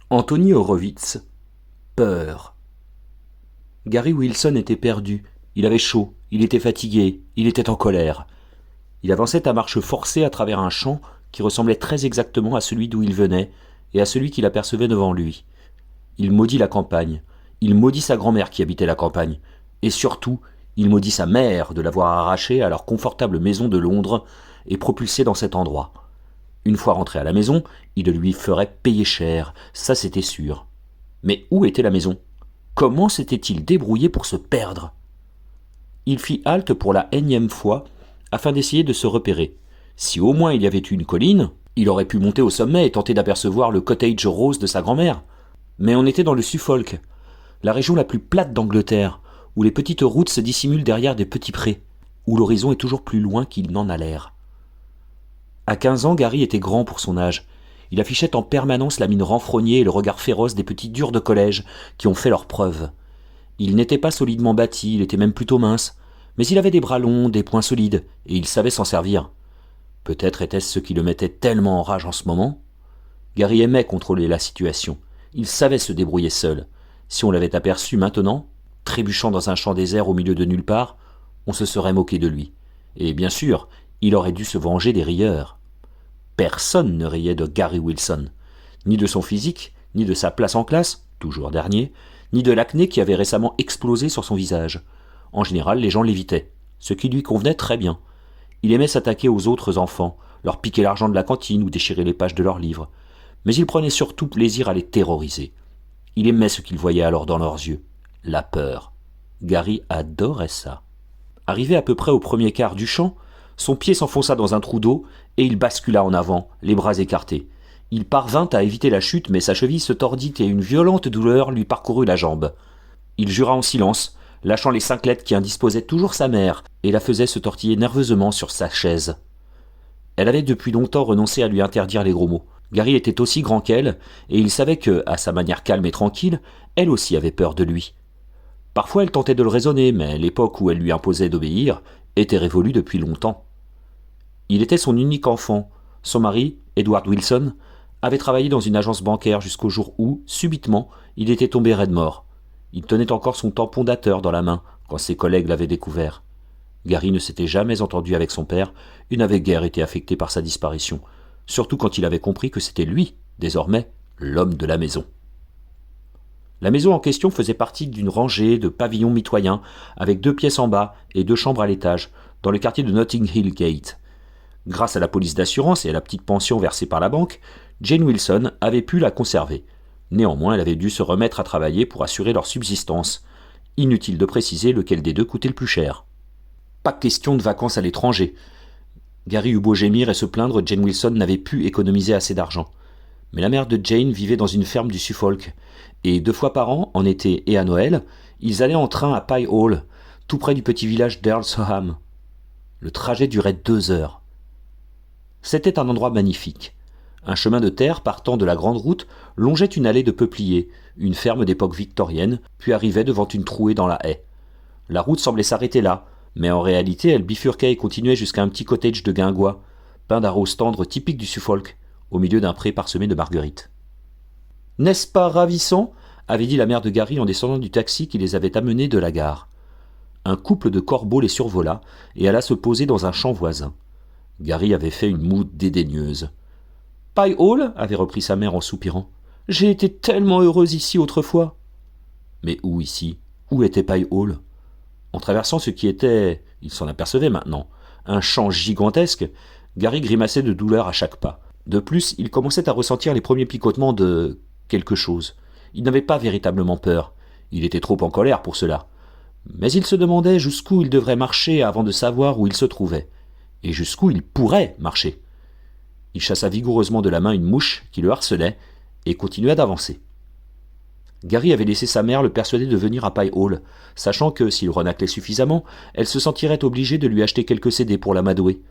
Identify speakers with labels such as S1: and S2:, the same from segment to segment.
S1: Anthony Horowitz. Peur. Gary Wilson était perdu. Il avait chaud, il était fatigué, il était en colère. Il avançait à marche forcée à travers un champ qui ressemblait très exactement à celui d'où il venait et à celui qu'il apercevait devant lui. Il maudit la campagne. Il maudit sa grand-mère qui habitait la campagne. Et surtout, il maudit sa mère de l'avoir arrachée à leur confortable maison de Londres et propulsée dans cet endroit. Une fois rentré à la maison, il lui ferait payer cher, ça c'était sûr. Mais où était la maison ? Comment s'était-il débrouillé pour se perdre ? Il fit halte pour la énième fois afin d'essayer de se repérer. Si au moins il y avait eu une colline, il aurait pu monter au sommet et tenter d'apercevoir le cottage rose de sa grand-mère. Mais on était dans le Suffolk, la région la plus plate d'Angleterre, où les petites routes se dissimulent derrière des petits prés, où l'horizon est toujours plus loin qu'il n'en a l'air. À 15 ans, Gary était grand pour son âge. Il affichait en permanence la mine renfrognée et le regard féroce des petits durs de collège qui ont fait leurs preuves. Il n'était pas solidement bâti, il était même plutôt mince, mais il avait des bras longs, des poings solides, et il savait s'en servir. Peut-être était-ce ce qui le mettait tellement en rage en ce moment. Gary aimait contrôler la situation. Il savait se débrouiller seul. Si on l'avait aperçu maintenant, trébuchant dans un champ désert au milieu de nulle part, on se serait moqué de lui. Et bien sûr, il aurait dû se venger des rieurs. Personne ne riait de Gary Wilson, ni de son physique, ni de sa place en classe, toujours dernier, ni de l'acné qui avait récemment explosé sur son visage. En général, les gens l'évitaient, ce qui lui convenait très bien. Il aimait s'attaquer aux autres enfants, leur piquer l'argent de la cantine ou déchirer les pages de leurs livres. Mais il prenait surtout plaisir à les terroriser. Il aimait ce qu'il voyait alors dans leurs yeux, la peur. Gary adorait ça. Arrivé à peu près au premier quart du champ, son pied s'enfonça dans un trou d'eau et il bascula en avant, les bras écartés. Il parvint à éviter la chute, mais sa cheville se tordit et une violente douleur lui parcourut la jambe. Il jura en silence, lâchant les 5 lettres qui indisposaient toujours sa mère et la faisaient se tortiller nerveusement sur sa chaise. Elle avait depuis longtemps renoncé à lui interdire les gros mots. Gary était aussi grand qu'elle, et il savait que, à sa manière calme et tranquille, elle aussi avait peur de lui. Parfois elle tentait de le raisonner, mais l'époque où elle lui imposait d'obéir était révolue depuis longtemps. Il était son unique enfant. Son mari, Edward Wilson, avait travaillé dans une agence bancaire jusqu'au jour où, subitement, il était tombé raide mort. Il tenait encore son tampon dateur dans la main quand ses collègues l'avaient découvert. Gary ne s'était jamais entendu avec son père et n'avait guère été affecté par sa disparition, surtout quand il avait compris que c'était lui, désormais, l'homme de la maison. La maison en question faisait partie d'une rangée de pavillons mitoyens avec 2 pièces en bas et 2 chambres à l'étage, dans le quartier de Notting Hill Gate. Grâce à la police d'assurance et à la petite pension versée par la banque, Jane Wilson avait pu la conserver. Néanmoins, elle avait dû se remettre à travailler pour assurer leur subsistance. Inutile de préciser lequel des deux coûtait le plus cher. Pas question de vacances à l'étranger. Gary eut beau gémir et se plaindre, Jane Wilson n'avait pu économiser assez d'argent. Mais la mère de Jane vivait dans une ferme du Suffolk, et 2 fois par an, en été et à Noël, ils allaient en train à Pye Hall, tout près du petit village d'Earlsham. Le trajet durait 2 heures. C'était un endroit magnifique. Un chemin de terre partant de la grande route longeait une allée de peupliers, une ferme d'époque victorienne, puis arrivait devant une trouée dans la haie. La route semblait s'arrêter là, mais en réalité elle bifurquait et continuait jusqu'à un petit cottage de guingois, peint d'un rose tendre typique du Suffolk, au milieu d'un pré parsemé de marguerites. « N'est-ce pas ravissant ?» avait dit la mère de Gary en descendant du taxi qui les avait amenés de la gare. Un couple de corbeaux les survola et alla se poser dans un champ voisin. Gary avait fait une moue dédaigneuse. « Pye Hall » avait repris sa mère en soupirant. « J'ai été tellement heureuse ici autrefois. » Mais où ici ? Où était Pye Hall ? En traversant ce qui était, il s'en apercevait maintenant, un champ gigantesque, Gary grimaçait de douleur à chaque pas. De plus, il commençait à ressentir les premiers picotements de quelque chose. Il n'avait pas véritablement peur. Il était trop en colère pour cela. Mais il se demandait jusqu'où il devrait marcher avant de savoir où il se trouvait. Et jusqu'où il pourrait marcher. Il chassa vigoureusement de la main une mouche qui le harcelait et continua d'avancer. Gary avait laissé sa mère le persuader de venir à Pye Hall, sachant que, s'il renâclait suffisamment, elle se sentirait obligée de lui acheter quelques CD pour l'amadouer.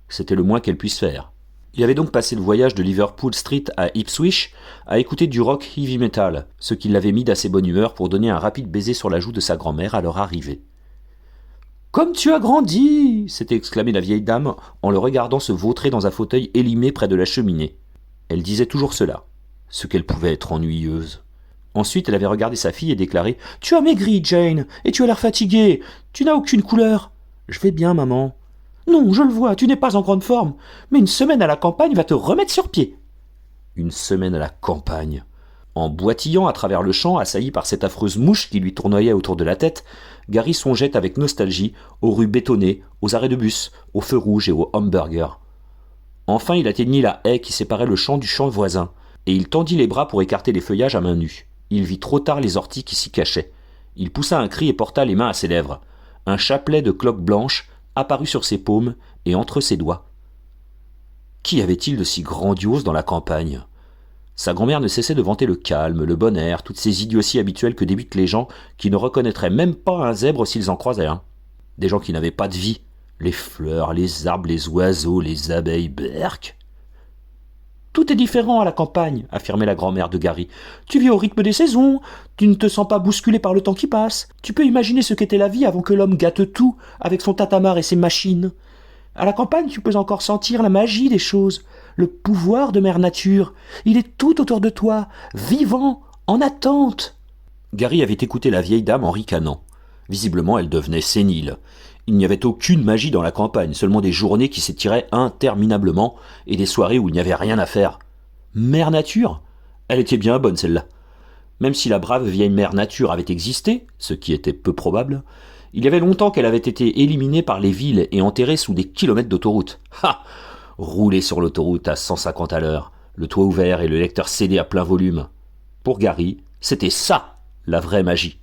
S1: C'était le moins qu'elle puisse faire. Il avait donc passé le voyage de Liverpool Street à Ipswich à écouter du rock heavy metal, ce qui l'avait mis d'assez bonne humeur pour donner un rapide baiser sur la joue de sa grand-mère à leur arrivée. « Comme tu as grandi !» s'était exclamée la vieille dame en le regardant se vautrer dans un fauteuil élimé près de la cheminée. Elle disait toujours cela. Ce qu'elle pouvait être ennuyeuse. Ensuite, elle avait regardé sa fille et déclaré « Tu as maigri, Jane, et tu as l'air fatiguée. Tu n'as aucune couleur. »« Je vais bien, maman. »« Non, je le vois, tu n'es pas en grande forme. Mais une semaine à la campagne va te remettre sur pied. » Une semaine à la campagne. En boitillant à travers le champ, assailli par cette affreuse mouche qui lui tournoyait autour de la tête, Gary songeait avec nostalgie aux rues bétonnées, aux arrêts de bus, aux feux rouges et aux hamburgers. Enfin, il atteignit la haie qui séparait le champ du champ voisin, et il tendit les bras pour écarter les feuillages à main nue. Il vit trop tard les orties qui s'y cachaient. Il poussa un cri et porta les mains à ses lèvres. Un chapelet de cloques blanches apparut sur ses paumes et entre ses doigts. Qu'y avait-il de si grandiose dans la campagne ? Sa grand-mère ne cessait de vanter le calme, le bon air, toutes ces idioties habituelles que débutent les gens qui ne reconnaîtraient même pas un zèbre s'ils en croisaient un. Des gens qui n'avaient pas de vie. Les fleurs, les arbres, les oiseaux, les abeilles, berk. Tout est différent à la campagne, affirmait la grand-mère de Gary. Tu vis au rythme des saisons, tu ne te sens pas bousculé par le temps qui passe. Tu peux imaginer ce qu'était la vie avant que l'homme gâte tout avec son tatamar et ses machines. À la campagne, tu peux encore sentir la magie des choses, le pouvoir de Mère Nature. Il est tout autour de toi, vivant, en attente. Gary avait écouté la vieille dame en ricanant. Visiblement, elle devenait sénile. Il n'y avait aucune magie dans la campagne, seulement des journées qui s'étiraient interminablement et des soirées où il n'y avait rien à faire. Mère Nature ? Elle était bien bonne, celle-là. Même si la brave vieille Mère Nature avait existé, ce qui était peu probable, il y avait longtemps qu'elle avait été éliminée par les villes et enterrée sous des kilomètres d'autoroute. Ha ! Rouler sur l'autoroute à 150 à l'heure, le toit ouvert et le lecteur CD à plein volume. Pour Gary, c'était ça, la vraie magie.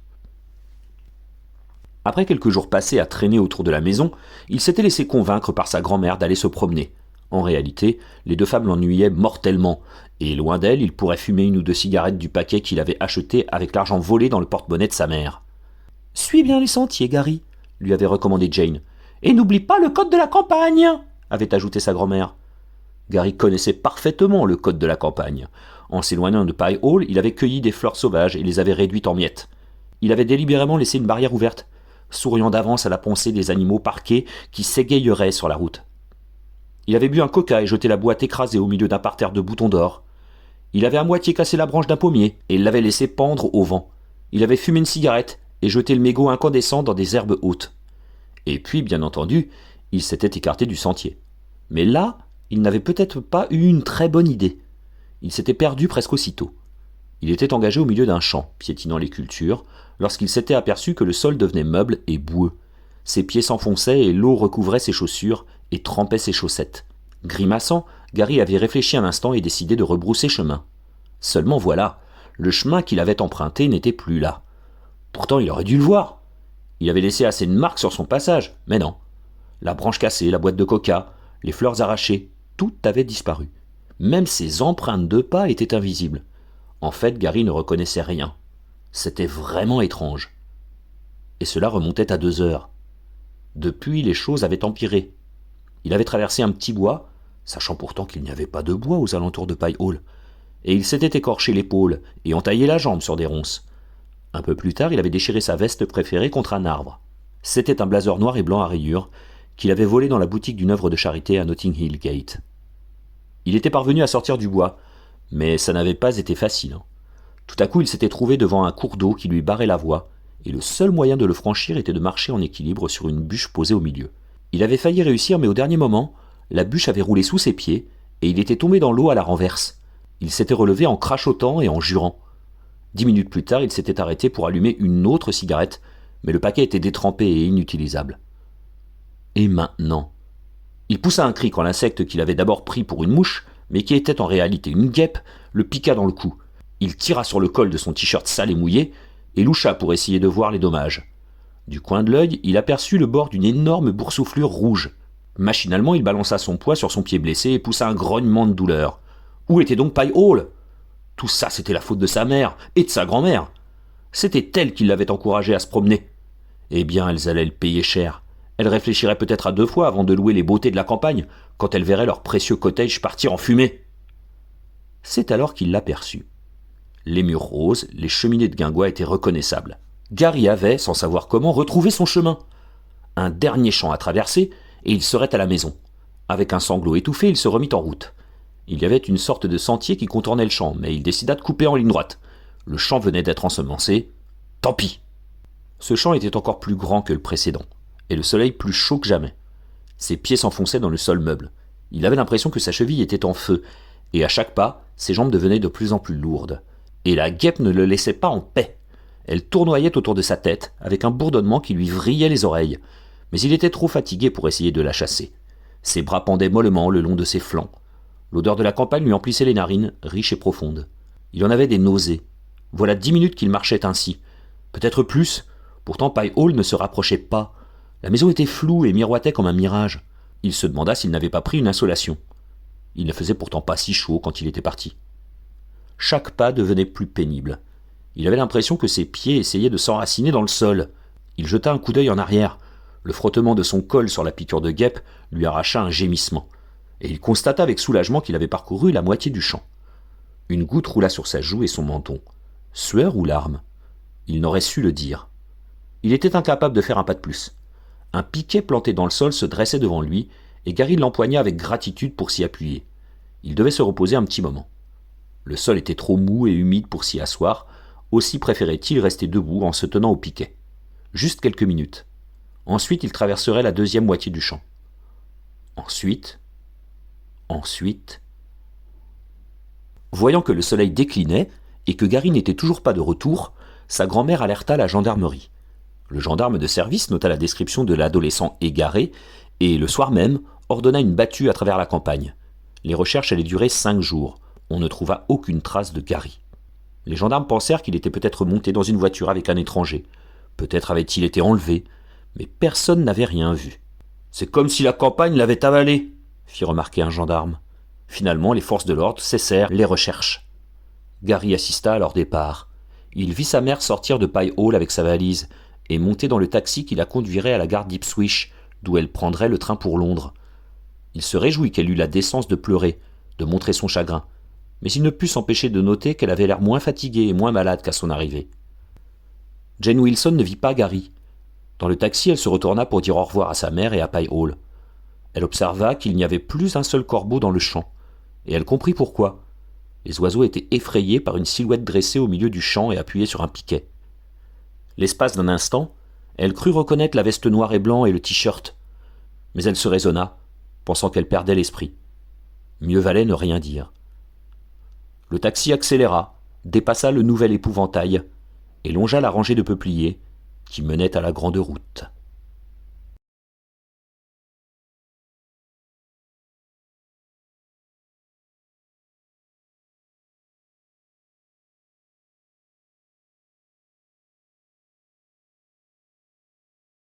S1: Après quelques jours passés à traîner autour de la maison, il s'était laissé convaincre par sa grand-mère d'aller se promener. En réalité, les deux femmes l'ennuyaient mortellement, et loin d'elle, il pourrait fumer une ou deux cigarettes du paquet qu'il avait acheté avec l'argent volé dans le porte-monnaie de sa mère. « Suis bien les sentiers, Gary », lui avait recommandé Jane. « Et n'oublie pas le code de la campagne », avait ajouté sa grand-mère. Gary connaissait parfaitement le code de la campagne. En s'éloignant de Pie Hall, il avait cueilli des fleurs sauvages et les avait réduites en miettes. Il avait délibérément laissé une barrière ouverte, souriant d'avance à la pensée des animaux parqués qui s'égayeraient sur la route. Il avait bu un coca et jeté la boîte écrasée au milieu d'un parterre de boutons d'or. Il avait à moitié cassé la branche d'un pommier et l'avait laissé pendre au vent. Il avait fumé une cigarette et jeté le mégot incandescent dans des herbes hautes. Et puis, bien entendu, il s'était écarté du sentier. Mais là, il n'avait peut-être pas eu une très bonne idée. Il s'était perdu presque aussitôt. Il était engagé au milieu d'un champ, piétinant les cultures, lorsqu'il s'était aperçu que le sol devenait meuble et boueux. Ses pieds s'enfonçaient et l'eau recouvrait ses chaussures et trempait ses chaussettes. Grimaçant, Gary avait réfléchi un instant et décidé de rebrousser chemin. Seulement voilà, le chemin qu'il avait emprunté n'était plus là. Pourtant, il aurait dû le voir. Il avait laissé assez de marques sur son passage, mais non. La branche cassée, la boîte de coca, les fleurs arrachées, tout avait disparu. Même ses empreintes de pas étaient invisibles. En fait, Gary ne reconnaissait rien. C'était vraiment étrange. Et cela remontait à 2 heures. Depuis, les choses avaient empiré. Il avait traversé un petit bois, sachant pourtant qu'il n'y avait pas de bois aux alentours de Pie Hall, et il s'était écorché l'épaule et entaillé la jambe sur des ronces. Un peu plus tard, il avait déchiré sa veste préférée contre un arbre. C'était un blazer noir et blanc à rayures qu'il avait volé dans la boutique d'une œuvre de charité à Notting Hill Gate. Il était parvenu à sortir du bois, mais ça n'avait pas été facile. Tout à coup, il s'était trouvé devant un cours d'eau qui lui barrait la voie, et le seul moyen de le franchir était de marcher en équilibre sur une bûche posée au milieu. Il avait failli réussir, mais au dernier moment, la bûche avait roulé sous ses pieds, et il était tombé dans l'eau à la renverse. Il s'était relevé en crachotant et en jurant. 10 minutes plus tard, il s'était arrêté pour allumer une autre cigarette, mais le paquet était détrempé et inutilisable. Et maintenant ? Il poussa un cri quand l'insecte qu'il avait d'abord pris pour une mouche, mais qui était en réalité une guêpe, le piqua dans le cou. Il tira sur le col de son t-shirt sale et mouillé, et loucha pour essayer de voir les dommages. Du coin de l'œil, il aperçut le bord d'une énorme boursouflure rouge. Machinalement, il balança son poids sur son pied blessé et poussa un grognement de douleur. Où était donc Pie Hall ? Tout ça, c'était la faute de sa mère et de sa grand-mère. C'était elle qui l'avait encouragé à se promener. Eh bien, elles allaient le payer cher. Elles réfléchiraient peut-être à 2 fois avant de louer les beautés de la campagne, quand elles verraient leur précieux cottage partir en fumée. C'est alors qu'il l'aperçut. Les murs roses, les cheminées de guingois étaient reconnaissables. Gary avait, sans savoir comment, retrouvé son chemin. Un dernier champ à traverser, et il serait à la maison. Avec un sanglot étouffé, il se remit en route. Il y avait une sorte de sentier qui contournait le champ, mais il décida de couper en ligne droite. Le champ venait d'être ensemencé. Tant pis. Ce champ était encore plus grand que le précédent, et le soleil plus chaud que jamais. Ses pieds s'enfonçaient dans le sol meuble. Il avait l'impression que sa cheville était en feu, et à chaque pas, ses jambes devenaient de plus en plus lourdes. Et la guêpe ne le laissait pas en paix. Elle tournoyait autour de sa tête, avec un bourdonnement qui lui vrillait les oreilles. Mais il était trop fatigué pour essayer de la chasser. Ses bras pendaient mollement le long de ses flancs. L'odeur de la campagne lui emplissait les narines, riche et profonde. Il en avait des nausées. Voilà 10 minutes qu'il marchait ainsi. Peut-être plus. Pourtant Pie Hall ne se rapprochait pas. La maison était floue et miroitait comme un mirage. Il se demanda s'il n'avait pas pris une insolation. Il ne faisait pourtant pas si chaud quand il était parti. Chaque pas devenait plus pénible. Il avait l'impression que ses pieds essayaient de s'enraciner dans le sol. Il jeta un coup d'œil en arrière. Le frottement de son col sur la piqûre de guêpe lui arracha un gémissement. Et il constata avec soulagement qu'il avait parcouru la moitié du champ. Une goutte roula sur sa joue et son menton. Sueur ou larmes ? Il n'aurait su le dire. Il était incapable de faire un pas de plus. Un piquet planté dans le sol se dressait devant lui, et Gary l'empoigna avec gratitude pour s'y appuyer. Il devait se reposer un petit moment. Le sol était trop mou et humide pour s'y asseoir, aussi préférait-il rester debout en se tenant au piquet. Juste quelques minutes. Ensuite, il traverserait la deuxième moitié du champ. Ensuite... Voyant que le soleil déclinait et que Gary n'était toujours pas de retour, sa grand-mère alerta la gendarmerie. Le gendarme de service nota la description de l'adolescent égaré et, le soir même, ordonna une battue à travers la campagne. Les recherches allaient durer 5 jours. On ne trouva aucune trace de Gary. Les gendarmes pensèrent qu'il était peut-être monté dans une voiture avec un étranger. Peut-être avait-il été enlevé, mais personne n'avait rien vu. « C'est comme si la campagne l'avait avalé », fit remarquer un gendarme. Finalement, les forces de l'ordre cessèrent les recherches. Gary assista à leur départ. Il vit sa mère sortir de Pie Hall avec sa valise et monter dans le taxi qui la conduirait à la gare d'Ipswich, d'où elle prendrait le train pour Londres. Il se réjouit qu'elle eût la décence de pleurer, de montrer son chagrin, mais il ne put s'empêcher de noter qu'elle avait l'air moins fatiguée et moins malade qu'à son arrivée. Jane Wilson ne vit pas Gary. Dans le taxi, elle se retourna pour dire au revoir à sa mère et à Pie Hall. Elle observa qu'il n'y avait plus un seul corbeau dans le champ, et elle comprit pourquoi. Les oiseaux étaient effrayés par une silhouette dressée au milieu du champ et appuyée sur un piquet. L'espace d'un instant, elle crut reconnaître la veste noire et blanc et le t-shirt, mais elle se raisonna, pensant qu'elle perdait l'esprit. Mieux valait ne rien dire. Le taxi accéléra, dépassa le nouvel épouvantail et longea la rangée de peupliers qui menait à la grande route.